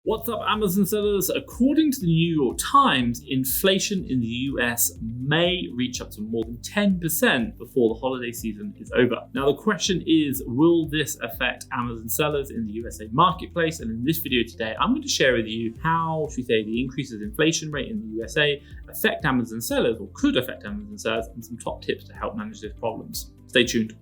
What's up, Amazon sellers? According to the New York Times, inflation in the US may reach up to more than 10% before the holiday season is over. Now, the question is, will this affect Amazon sellers in the USA marketplace? And in this video today, I'm going to share with you how, the increases in inflation rate in the USA affect Amazon sellers, or could affect Amazon sellers, and some top tips to help manage these problems. Stay tuned.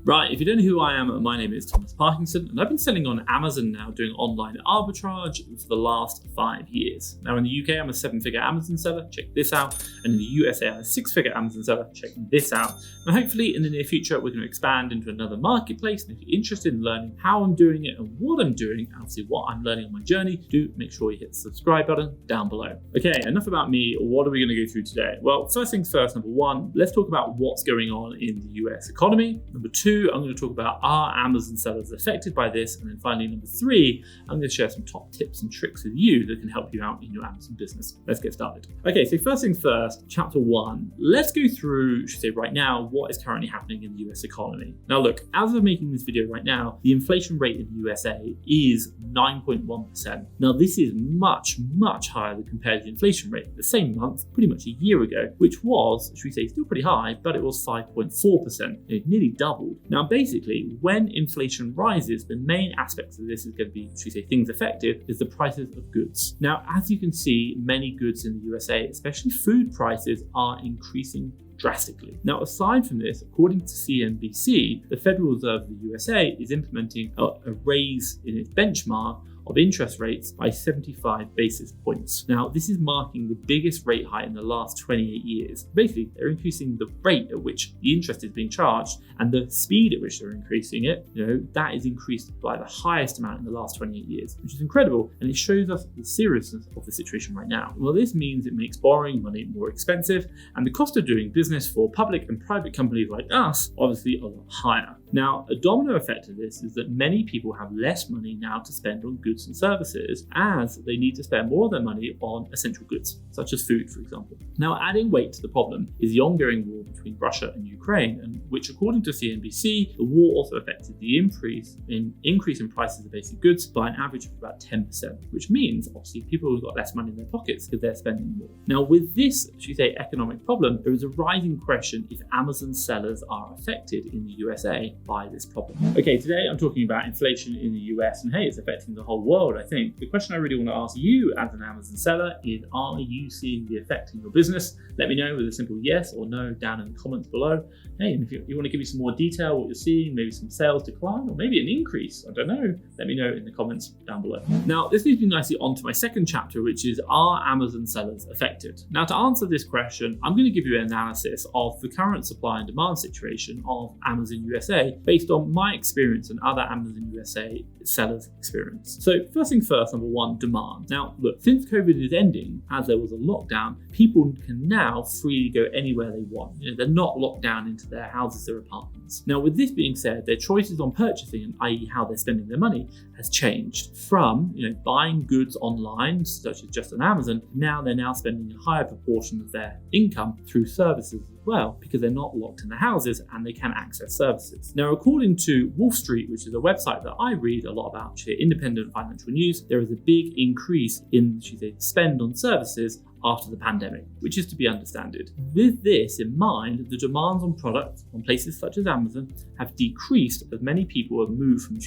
Right, if you don't know who I am, my name is Thomas Parkinson, and I've been selling on Amazon now, doing online arbitrage for the last 5 years. Now in the UK, I'm a 7-figure Amazon seller, check this out. And in the USA, I'm a 6-figure Amazon seller, check this out. And hopefully in the near future, we're going to expand into another marketplace. And if you're interested in learning how I'm doing it and what I'm doing, and obviously what I'm learning on my journey, do make sure you hit the subscribe button down below. Okay, enough about me. What are we going to go through today? Well, first things first, number one, let's talk about what's going on in the US economy. Number two, I'm going to talk about are Amazon sellers affected by this? And then finally, number three, I'm going to share some top tips and tricks with you that can help you out in your Amazon business. Let's get started. Okay, so first things first, chapter one, let's go through, right now, what is currently happening in the US economy. Now look, as of making this video right now, the inflation rate in the USA is 9.1%. Now this is much, much higher than compared to the inflation rate the same month, pretty much a year ago, which was, still pretty high, but it was 5.4%. It nearly doubled. Now basically, when inflation rises, the main aspects of this is going to be, things affected, is the prices of goods. Now, as you can see, many goods in the USA, especially food prices, are increasing drastically. Now, aside from this, according to CNBC, the Federal Reserve of the USA is implementing a raise in its benchmark of interest rates by 75 basis points. Now, this is marking the biggest rate hike in the last 28 years. Basically, they're increasing the rate at which the interest is being charged, and the speed at which they're increasing it, that is increased by the highest amount in the last 28 years, which is incredible, and it shows us the seriousness of the situation right now. Well, this means it makes borrowing money more expensive, and the cost of doing business for public and private companies like us, obviously, a lot higher. Now, a domino effect of this is that many people have less money now to spend on goods and services, as they need to spend more of their money on essential goods, such as food, for example. Now, adding weight to the problem is the ongoing war between Russia and Ukraine, and which, according to CNBC, the war also affected the increase in prices of basic goods by an average of about 10%, which means, obviously, people who've got less money in their pockets because they're spending more. Now, with this, economic problem, there is a rising question if Amazon sellers are affected in the USA by this problem. Okay, today I'm talking about inflation in the US, and hey, it's affecting the whole world, I think. The question I really want to ask you as an Amazon seller is, are you seeing the effect in your business? Let me know with a simple yes or no down in the comments below. Hey, and if you want to give me some more detail, what you're seeing, maybe some sales decline or maybe an increase, I don't know, let me know in the comments down below. Now, this leads me nicely on to my second chapter, which is, are Amazon sellers affected? Now, to answer this question, I'm going to give you an analysis of the current supply and demand situation of Amazon USA based on my experience and other Amazon USA sellers' experience. So first things first, number one, demand. Now, look, since COVID is ending, as there was a lockdown, people can now freely go anywhere they want. They're not locked down into their houses or apartments. Now, with this being said, their choices on purchasing, i.e. how they're spending their money, has changed from buying goods online, such as just on Amazon. Now they're now spending a higher proportion of their income through services as well, because they're not locked in their houses and they can access services. Now, according to Wall Street, which is a website that I read a lot about, independent financial news, there is a big increase in spend on services after the pandemic, which is to be understood. With this in mind, the demands on products on places such as Amazon have decreased as many people have moved from,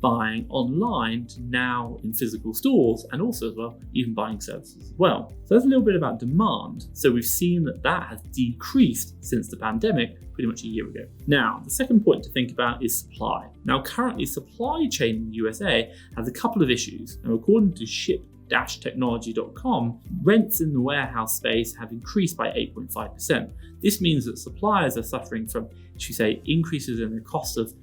buying online to now in physical stores, and also as well, even buying services as well. So that's a little bit about demand. So we've seen that has decreased since the pandemic, pretty much a year ago. Now, the second point to think about is supply. Now, currently, supply chain in the USA has a couple of issues. Now, according to ship-technology.com, rents in the warehouse space have increased by 8.5%. This means that suppliers are suffering from, increases in the cost of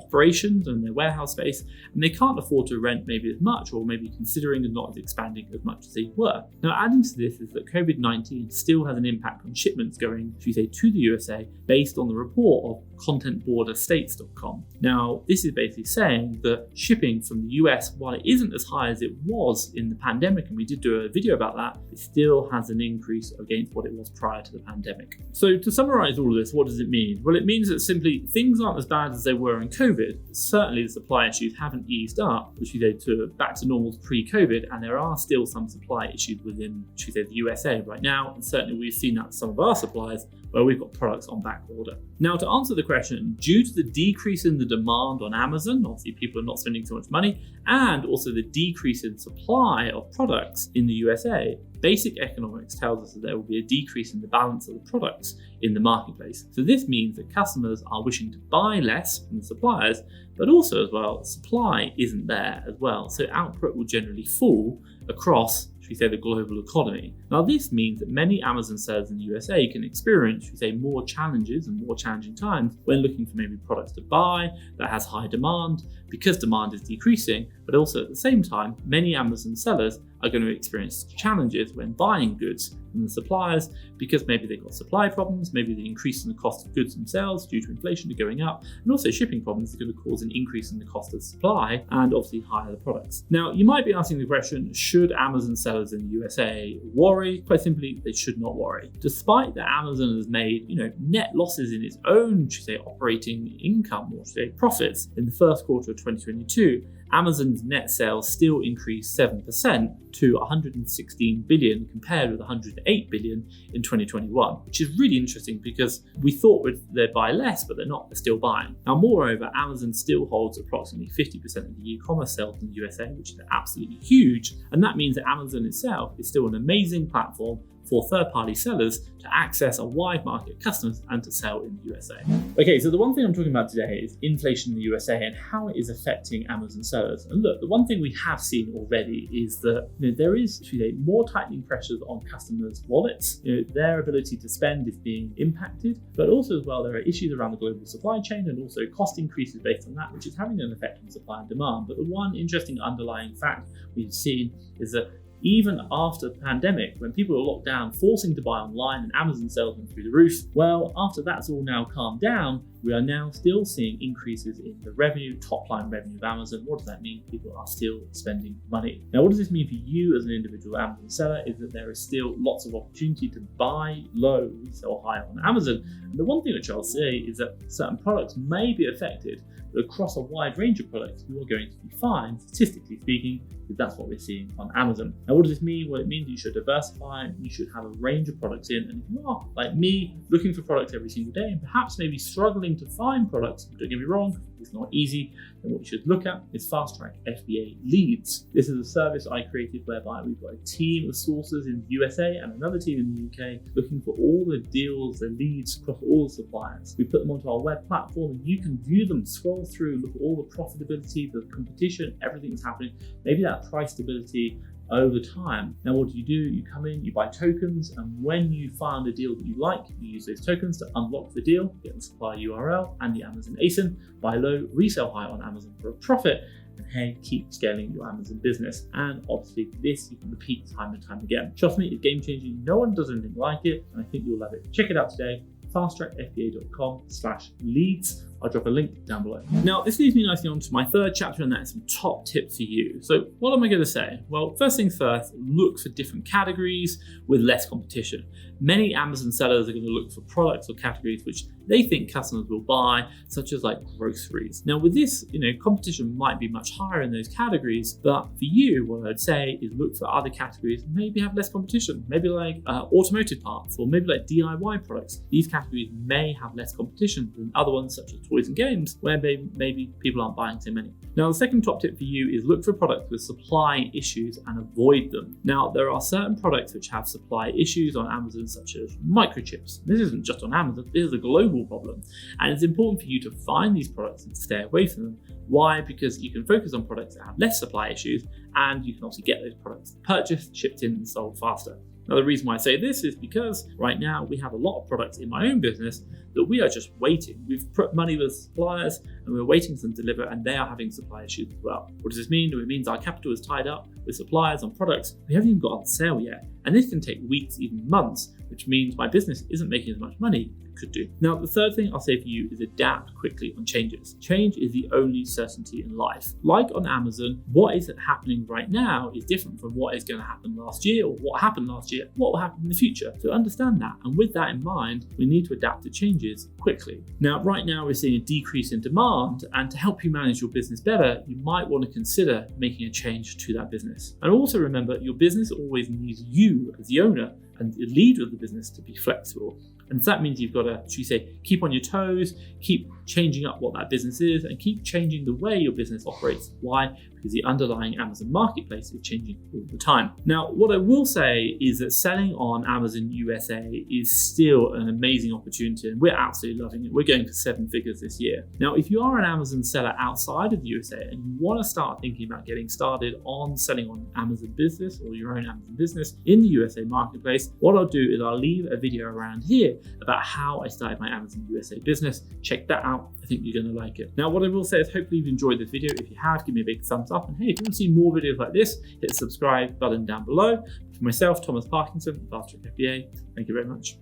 operations and their warehouse space, and they can't afford to rent maybe as much, or maybe considering not as expanding as much as they were. Now, adding to this is that COVID-19 still has an impact on shipments going, to the USA, based on the report of contentborderstates.com. Now, this is basically saying that shipping from the US, while it isn't as high as it was in the pandemic, and we did do a video about that, it still has an increase against what it was prior to the pandemic. So to summarize all of this, what does it mean? Well, it means that simply things aren't as bad as they were in COVID. Certainly the supply issues haven't eased up, which we go to back to normal pre-COVID, and there are still some supply issues within, should we say, the USA right now, and certainly we've seen that with some of our suppliers where we've got products on back order. Now, to answer the question, due to the decrease in the demand on Amazon, obviously people are not spending so much money, and also the decrease in supply of products in the USA, basic economics tells us that there will be a decrease in the balance of the products in the marketplace. So this means that customers are wishing to buy less from the suppliers, but also as well, supply isn't there as well. So output will generally fall across, should we say, the global economy. Now, this means that many Amazon sellers in the USA can experience, should we say, more challenges and more challenging times when looking for maybe products to buy that has high demand because demand is decreasing, but also at the same time, many Amazon sellers are going to experience challenges when buying goods from the suppliers because maybe they've got supply problems, maybe the increase in the cost of goods themselves due to inflation are going up, and also shipping problems are going to cause an increase in the cost of supply and obviously higher the products. Now, you might be asking the question, should Amazon sellers in the USA worry? Quite simply, they should not worry. Despite that Amazon has made, net losses in its own, should say, operating income or should say profits in the first quarter of 2022, Amazon's net sales still increased 7% to 116 billion compared with 108 billion in 2021, which is really interesting because we thought they'd buy less, but they're not, they're still buying. Now, moreover, Amazon still holds approximately 50% of the e-commerce sales in the USA, which is absolutely huge. And that means that Amazon itself is still an amazing platform for third-party sellers to access a wide market of customers and to sell in the USA. Okay, so the one thing I'm talking about today is inflation in the USA and how it is affecting Amazon sellers. And look, the one thing we have seen already is that there is more tightening pressures on customers' wallets. Their ability to spend is being impacted, but also as well there are issues around the global supply chain and also cost increases based on that, which is having an effect on supply and demand. But the one interesting underlying fact we've seen is that even after the pandemic, when people were locked down, forcing to buy online and Amazon sales went through the roof, well, after that's all now calmed down, we are now still seeing increases in the revenue, top line revenue of Amazon. What does that mean? People are still spending money. Now, what does this mean for you as an individual Amazon seller is that there is still lots of opportunity to buy low, resell high on Amazon. And the one thing which I'll say is that certain products may be affected, but across a wide range of products, you are going to be fine, statistically speaking, because that's what we're seeing on Amazon. Now, what does this mean? Well, it means you should diversify, you should have a range of products in, and if you are, like me, looking for products every single day, and perhaps maybe struggling to find products, don't get me wrong, it's not easy, then what you should look at is FastTrackFBA Leads. This is a service I created whereby we've got a team of sources in the USA and another team in the UK looking for all the deals, the leads across all the suppliers. We put them onto our web platform and you can view them, scroll through, look at all the profitability, the competition, everything that's happening, maybe that price stability over time. Now, what do? You come in, you buy tokens, and when you find a deal that you like, you use those tokens to unlock the deal, get the supplier URL and the Amazon ASIN, buy low, resell high on Amazon for a profit, and hey, keep scaling your Amazon business. And obviously this you can repeat time and time again. Trust me, it's game changing. No one does anything like it, and I think you'll love it. Check it out today, fasttrackfba.com/leads. I'll drop a link down below. Now, this leads me nicely on to my third chapter, and that is some top tips for you. So what am I going to say? Well, first things first, look for different categories with less competition. Many Amazon sellers are going to look for products or categories which they think customers will buy, such as like groceries. Now with this, competition might be much higher in those categories, but for you, what I'd say is look for other categories, maybe have less competition, maybe like automotive parts, or maybe like DIY products. These categories may have less competition than other ones, such as toys and games, where maybe people aren't buying so many. Now, the second top tip for you is look for products with supply issues and avoid them. Now, there are certain products which have supply issues on Amazon, such as microchips. This isn't just on Amazon, this is a global problem. And it's important for you to find these products and stay away from them. Why? Because you can focus on products that have less supply issues, and you can also get those products purchased, shipped in, and sold faster. Now, the reason why I say this is because right now we have a lot of products in my own business that we are just waiting. We've put money with suppliers and we're waiting for them to deliver, and they are having supply issues as well. What does this mean? It means our capital is tied up with suppliers on products we haven't even got on sale yet. And this can take weeks, even months, which means my business isn't making as much money as it could do. Now, the third thing I'll say for you is adapt quickly on changes. Change is the only certainty in life. Like on Amazon, what is happening right now is different from what is going to happen last year, or what happened last year, what will happen in the future. So understand that, and with that in mind, we need to adapt to changes quickly. Now, right now we're seeing a decrease in demand, and to help you manage your business better, you might want to consider making a change to that business. And also remember, your business always needs you as the owner and the leader of the business to be flexible. And so that means you've got to, should we say, keep on your toes, keep changing up what that business is, and keep changing the way your business operates. Why? Because the underlying Amazon marketplace is changing all the time. Now, what I will say is that selling on Amazon USA is still an amazing opportunity, and we're absolutely loving it. We're going for 7 figures this year. Now, if you are an Amazon seller outside of the USA and you want to start thinking about getting started on selling on Amazon Business or your own Amazon business in the USA marketplace, what I'll do is I'll leave a video around here about how I started my Amazon USA business. Check that out. I think you're going to like it. Now, what I will say is hopefully you've enjoyed this video. If you have, give me a big thumbs up. And hey, if you want to see more videos like this, hit the subscribe button down below. For myself, Thomas Parkinson, FastTrackFBA, thank you very much.